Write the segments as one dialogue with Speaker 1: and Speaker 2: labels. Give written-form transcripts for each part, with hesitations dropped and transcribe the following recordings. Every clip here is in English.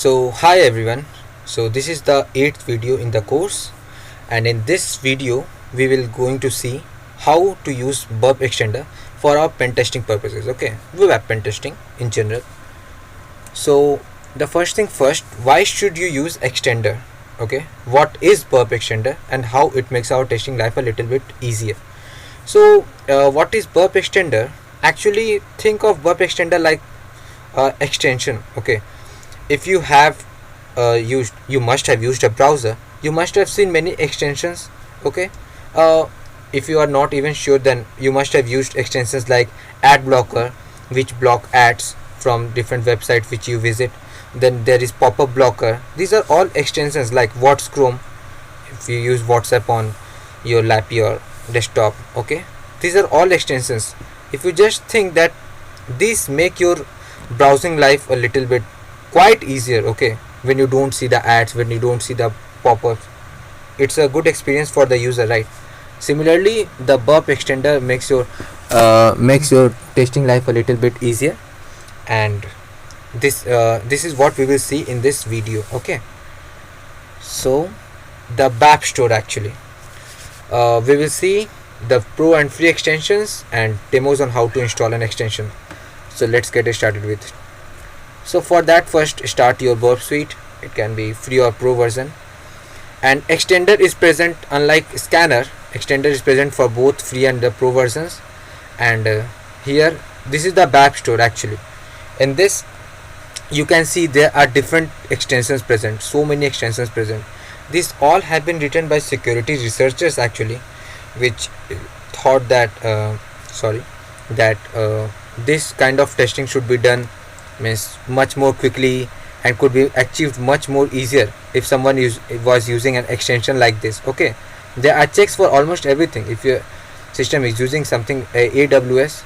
Speaker 1: So hi everyone. So this is the 8th video in the course, and in this video we will going to see how to use burp extender for our pen testing purposes. Okay, web pen testing in general. So the first thing first, why should you use extender? Okay, what is burp extender and how it makes our testing life a little bit easier. So what is burp extender? Actually, think of burp extender like extension. Okay, if you have you must have used a browser, you must have seen many extensions. Okay, uh, if you are not even sure, then you must have used extensions like ad blocker, which block ads from different websites which you visit. Then there is pop-up blocker. These are all extensions like what's chrome if you use WhatsApp on your your desktop. Okay, these are all extensions. If you just think that these make your browsing life a little bit quite easier. Okay, when you don't see the ads, when you don't see the pop-ups, it's a good experience for the user, right? Similarly, the burp extender makes your testing life a little bit easier, and this is what we will see in this video. Okay, so the BAP store, actually we will see the pro and free extensions and demos on how to install an extension. So let's get started with it. So for that, first start your burp suite. It can be free or pro version, and extender is present. Unlike scanner, extender is present for both free and the pro versions. And here, this is the BAP store. Actually, in this you can see there are different extensions present, so many extensions present. These all have been written by security researchers, actually, which thought that this kind of testing should be done means much more quickly and could be achieved much more easier if someone was using an extension like this. Okay, there are checks for almost everything. If your system is using something AWS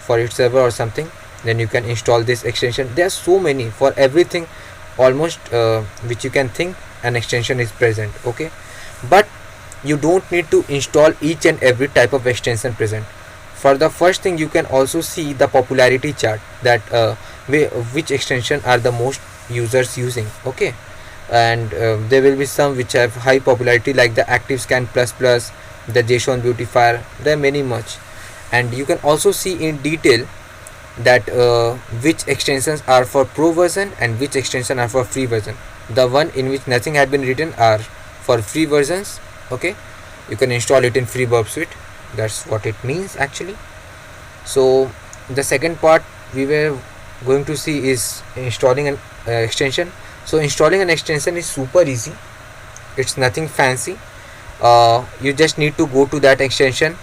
Speaker 1: for its server or something, then you can install this extension. There are so many for everything almost which you can think an extension is present. Okay, but you don't need to install each and every type of extension present. For the first thing, you can also see the popularity chart, that which extension are the most users using. Okay, and there will be some which have high popularity like the ActiveScan Plus Plus, the JSON Beautifier. There are many much, and you can also see in detail that which extensions are for pro version and which extension are for free version. The one in which nothing had been written are for free versions. Okay, you can install it in free burp suite. That's what it means, actually. So the second part we were going to see is installing an extension. So installing an extension is super easy. It's nothing fancy. You just need to go to that extension.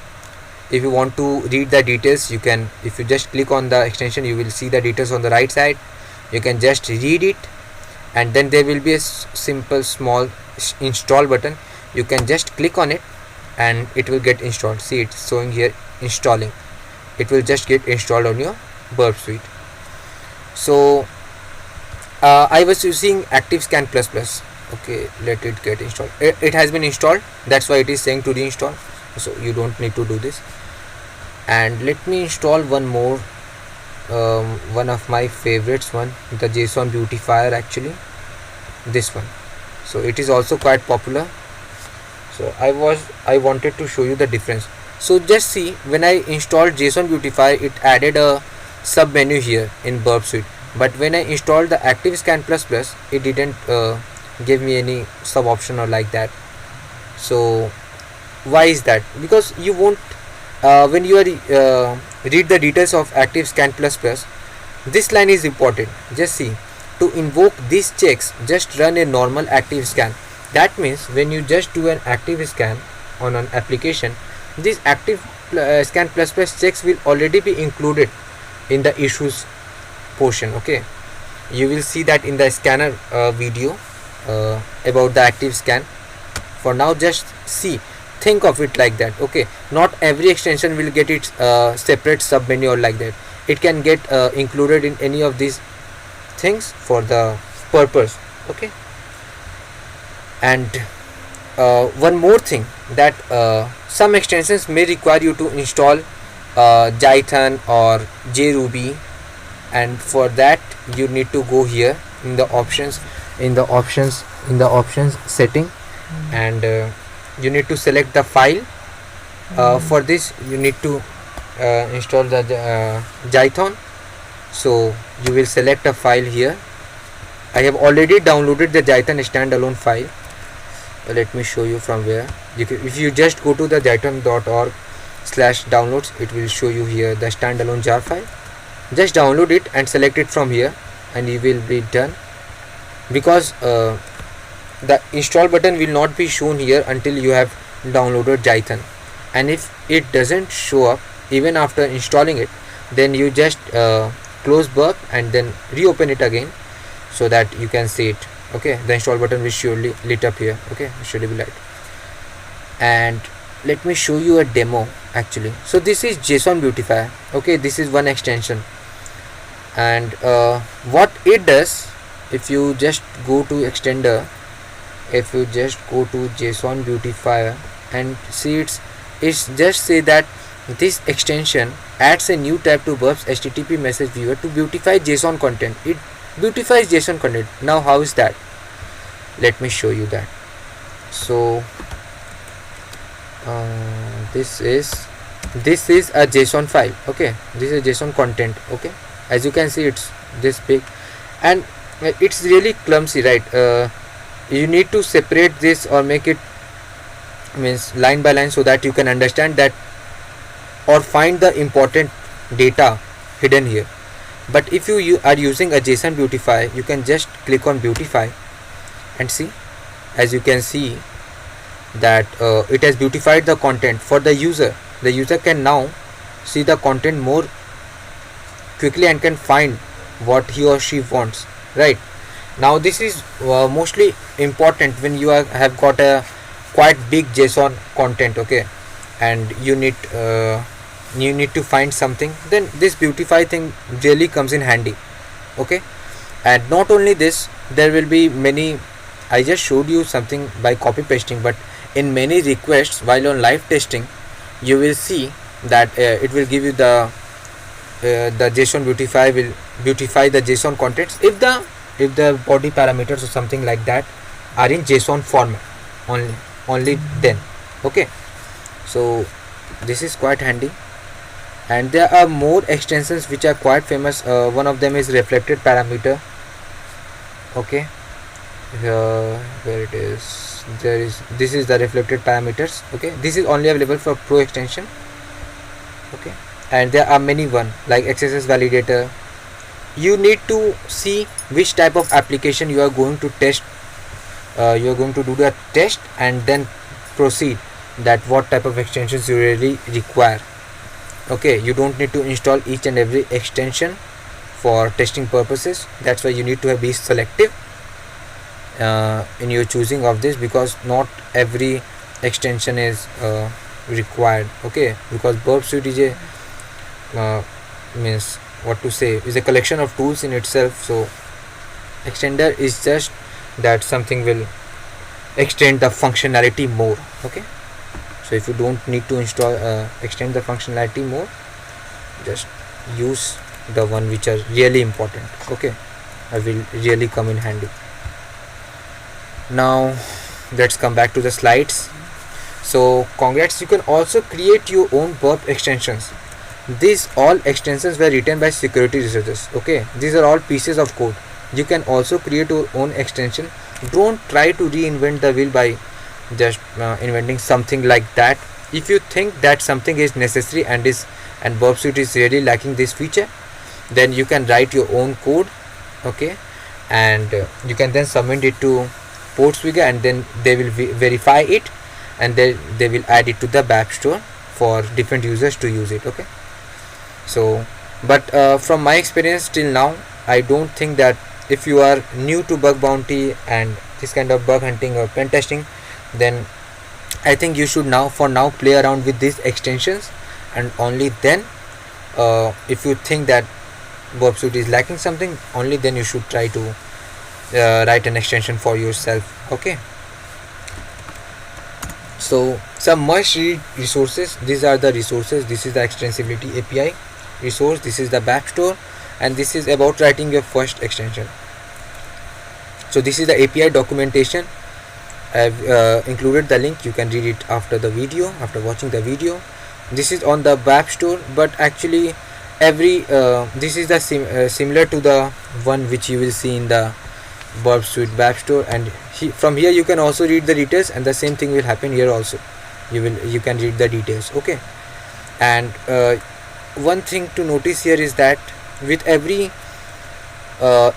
Speaker 1: If you want to read the details, you can, if you just click on the extension, you will see the details on the right side. You can just read it, and then there will be a simple small install button. You can just click on it and it will get installed. See, it's showing here installing. It will just get installed on your burp suite. So I was using ActiveScan Plus Plus. Okay, let it get installed. It has been installed. That's why it is saying to reinstall. So you don't need to do this. And let me install one more, one of my favorites one, the JSON Beautifier, actually, this one. So it is also quite popular. So I wanted to show you the difference. So just see, when I installed JSON Beautifier, it added a sub menu here in burp suite, but when I installed the ActiveScan Plus Plus, it didn't give me any sub option or like that. So why is that? Because you won't when you are read the details of ActiveScan Plus Plus, this line is important. Just see, to invoke these checks, just run a normal ActiveScan. That means when you just do an ActiveScan on an application, this ActiveScan Plus Plus checks will already be included in the issues portion. Okay, you will see that in the scanner video about the ActiveScan. For now, just see, think of it like that. Okay, not every extension will get its separate sub menu or like that. It can get included in any of these things for the purpose. Okay, and one more thing, that some extensions may require you to install Jython or JRuby, and for that you need to go here in the options in the options setting, and you need to select the file. For this you need to install the Jython. So you will select a file here. I have already downloaded the Jython standalone file. Let me show you from where. If you just go to the jython.org/downloads, it will show you here the standalone jar file. Just download it and select it from here, and you will be done. Because the install button will not be shown here until you have downloaded Jython, and if it doesn't show up even after installing it, then you just close burp and then reopen it again, so that you can see it. Okay, the install button will surely lit up here. Okay, it should be light. And let me show you a demo actually. So this is JSON Beautifier. Okay, this is one extension, and what it does, if you just go to extender, if you just go to JSON Beautifier and see, it's just say that this extension adds a new tab to Burp's HTTP message viewer to beautify JSON content. It beautifies JSON content. Now how is that? Let me show you that. So this is a JSON file. Okay, this is JSON content. Okay, as you can see, it's this big, and it's really clumsy, right? You need to separate this or make it means line by line, so that you can understand that or find the important data hidden here. But if you are using a JSON beautifier, you can just click on beautify and see. As you can see that it has beautified the content for the user. The user can now see the content more quickly and can find what he or she wants. Right now, this is mostly important when you have got a quite big JSON content. Okay, and you need to find something, then this beautify thing really comes in handy. Okay, and not only this, there will be many. I just showed you something by copy pasting, but in many requests while on live testing, you will see that it will give you the JSON beautify will beautify the JSON contents if the body parameters or something like that are in JSON format only then. Okay, so this is quite handy, and there are more extensions which are quite famous. One of them is reflected parameter. Okay, where it is, this is the reflected parameters. Okay, this is only available for Pro extension. Okay, and there are many one like XSS validator. You need to see which type of application you are going to test. You are going to do the test and then proceed that what type of extensions you really require. Okay, you don't need to install each and every extension for testing purposes. That's why you need to be selective in your choosing of this, because not every extension is required. Okay, because Burp Suite is a means what to say, is a collection of tools in itself. So extender is just that something will extend the functionality more. Okay, so if you don't need to install extend the functionality more, just use the one which are really important. Okay, I will really come in handy. Now let's come back to the slides. So congrats, you can also create your own Burp extensions. These all extensions were written by security researchers. Okay, these are all pieces of code. You can also create your own extension. Don't try to reinvent the wheel by just inventing something like that. If you think that something is necessary and Burp Suite is really lacking this feature, then you can write your own code. Okay, and you can then submit it to Portswigger, and then they will verify it, and they will add it to the BAP store for different users to use it. Okay, so but from my experience till now, I don't think that if you are new to bug bounty and this kind of bug hunting or pen testing, then I think you should for now play around with these extensions, and only then if you think that Burp Suite is lacking something, only then you should try to write an extension for yourself. Okay, so some must read resources. These are the resources. This is the extensibility API resource, this is the BAP store, and this is about writing your first extension. So this is the API documentation. I've included the link. You can read it after the video, after watching the video. This is on the web store, but actually every this is the similar to the one which you will see in the Burp Suite web store, and from here you can also read the details, and the same thing will happen here also. You can read the details. Okay. And one thing to notice here is that with every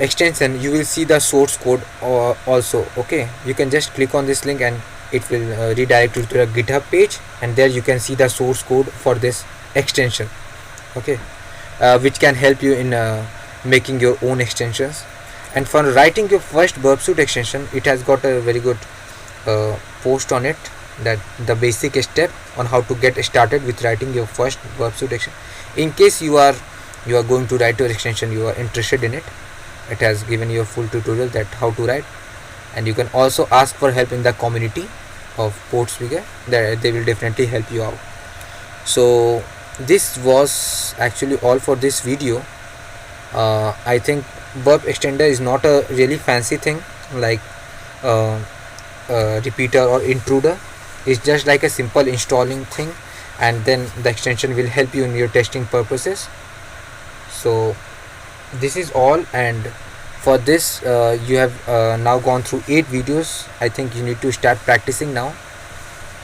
Speaker 1: extension you will see the source code also. Okay, you can just click on this link and it will redirect you to the GitHub page, and there you can see the source code for this extension. Okay, which can help you in making your own extensions. And for writing your first Burp Suite extension, it has got a very good post on it, that the basic step on how to get started with writing your first Burp Suite extension. In case you are going to write your extension, you are interested in it, it has given you a full tutorial that how to write. And you can also ask for help in the community of Portspeaker, that they will definitely help you out. So this was actually all for this video. I think Burp extender is not a really fancy thing like repeater or intruder. It's just like a simple installing thing, and then the extension will help you in your testing purposes. So this is all, and for this you have now gone through 8 videos. I think you need to start practicing now.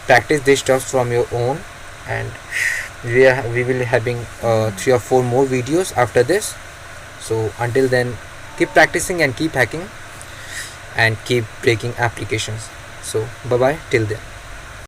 Speaker 1: Practice this stuff from your own, and we will be having 3 or 4 more videos after this. So until then, keep practicing and keep hacking and keep breaking applications. So bye bye till then.